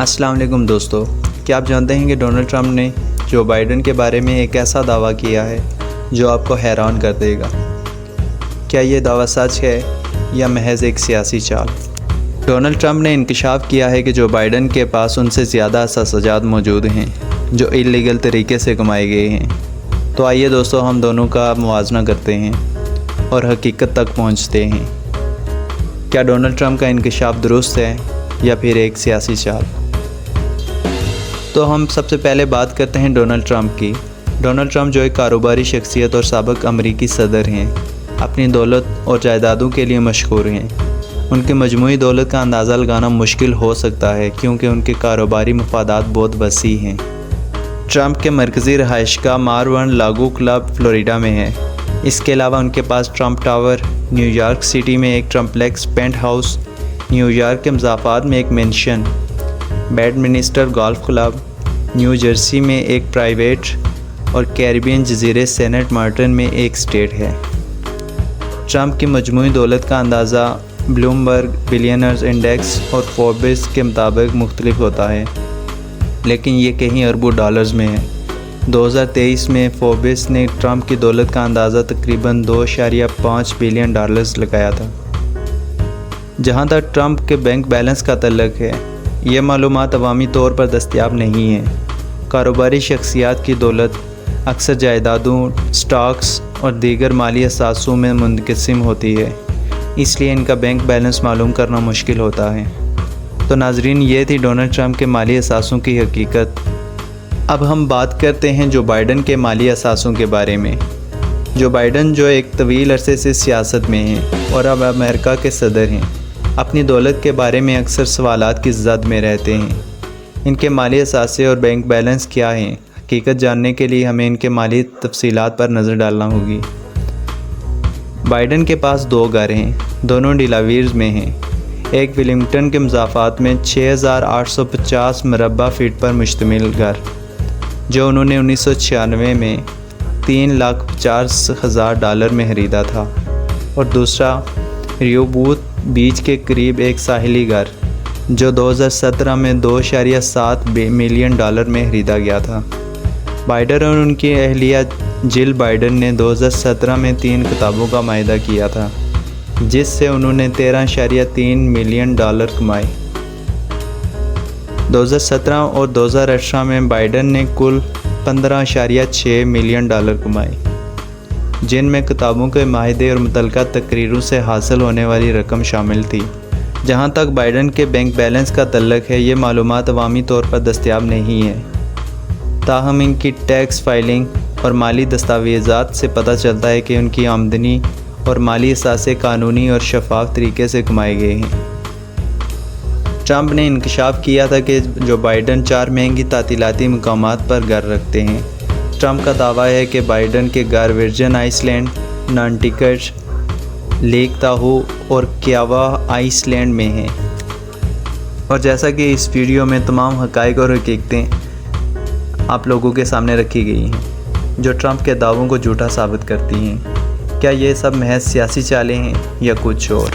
अस्सलाम वालेकुम दोस्तों, क्या आप जानते हैं कि डोनाल्ड ट्रंप ने जो बाइडन के बारे में एक ऐसा दावा किया है जो आपको हैरान कर देगा। क्या ये दावा सच है या महज एक सियासी चाल? डोनाल्ड ट्रंप ने इंकशाफ किया है कि जो बाइडन के पास उनसे ज़्यादा असासाजात मौजूद हैं जो इल्लीगल तरीके से कमाए गए हैं। तो आइए दोस्तों, हम दोनों का मुवाजना करते हैं और हकीकत तक पहुंचते हैं। क्या डोनाल्ड ट्रंप का इंकशाफ दुरुस्त है या फिर एक सियासी चाल? तो हम सबसे पहले बात करते हैं डोनाल्ड ट्रंप की। डोनाल्ड ट्रंप जो एक कारोबारी शख्सियत और साबिक अमरीकी सदर हैं, अपनी दौलत और जायदादों के लिए मशहूर हैं। उनकी मजमूई दौलत का अंदाज़ा लगाना मुश्किल हो सकता है क्योंकि उनके कारोबारी मफादात बहुत वसी हैं। ट्रंप के मरकज़ी रहायशगाह मार-वन-लागो क्लब फ्लोरिडा में है। इसके अलावा उनके पास ट्रंप टावर, न्यूयॉर्क सिटी में एक ट्रंपलेक्स पेंट हाउस, न्यूयॉर्क के मज़ाफ़ात में एक mention, Westminster golf club, new Jersey में एक प्राइवेट और कैरिबियन जजीरे सेंट मार्टिन में एक स्टेट है। ट्रंप की मजमूई दौलत का अंदाज़ा ब्लूमबर्ग बिलियनर्स इंडेक्स और फोर्ब्स के मुताबिक मुख्तलिफ होता है, लेकिन ये कहीं अरबों डॉलर्स में है। 2023 में फोर्ब्स ने ट्रंप की दौलत का अंदाज़ा तकरीबन 2.5 बिलियन डॉलर्स लगाया था। जहाँ तक ट्रंप के बैंक बैलेंस का तल्लुक़ है, ये मालूमात अवामी तौर पर दस्तयाब नहीं है। कारोबारी शख्सियात की दौलत अक्सर जायदादों, स्टॉक्स और दीगर माली असासों में मुनक़सिम होती है, इसलिए इनका बैंक बैलेंस मालूम करना मुश्किल होता है। तो नाजरीन, ये थी डोनाल्ड ट्रंप के माली असासों की हकीकत। अब हम बात करते हैं जो बाइडन के माली असासों के बारे में। जो बाइडन जो एक तवील अरसे से सियासत में हैं और अब अमेरिका के सदर हैं, अपनी दौलत के बारे में अक्सर सवालात की ज़द में रहते हैं। इनके माली असासे और बैंक बैलेंस क्या हैं, हकीकत जानने के लिए हमें इनके माली तफसीलात पर नज़र डालना होगी। बाइडन के पास 2 घर हैं, दोनों डिलावेयर में हैं। एक विलिंगटन के मज़ाफ़ात में 6850 मरबा फीट पर मुश्तमिल घर, जो उन्होंने 1996 में $350,000 में ख़रीदा था, और दूसरा रियोबूथ बीच के करीब एक साहिली घर, जो 2017 में $2.7 मिलियन में ख़रीदा गया था। बाइडन और उनकी अहलिया जिल बाइडन ने 2017 में 3 किताबों का माहिदा किया था, जिससे उन्होंने $13.3 मिलियन कमाए। 2017 और 2018 में बाइडन ने कुल $15.6 मिलियन कमाए, जिनमें किताबों के माहिदे और मुतल्लिका तकरीरों से हासिल होने वाली रकम शामिल थी। जहाँ तक बाइडन के बैंक बैलेंस का तल्लुक़ है, ये मालूमात अवामी तौर पर दस्तयाब नहीं है, ताहम इनकी टैक्स फाइलिंग और माली दस्तावेज़ात से पता चलता है कि उनकी आमदनी और माली असासे कानूनी और शफाफ तरीके से कमाए गए हैं। ट्रंप ने इंकशाफ किया था कि जो बाइडन 4 महंगी तातीलाती मकामात पर घर रखते हैं। ट्रंप का दावा है कि बाइडन के घर वर्जिन आइसलैंड, नॉन्टिकट, लेक ताहो और क्यावा आइसलैंड में हैं। और जैसा कि इस वीडियो में तमाम हक़ाइक़ और हकीकतें आप लोगों के सामने रखी गई हैं जो ट्रंप के दावों को झूठा साबित करती हैं, क्या ये सब महज सियासी चालें हैं या कुछ और?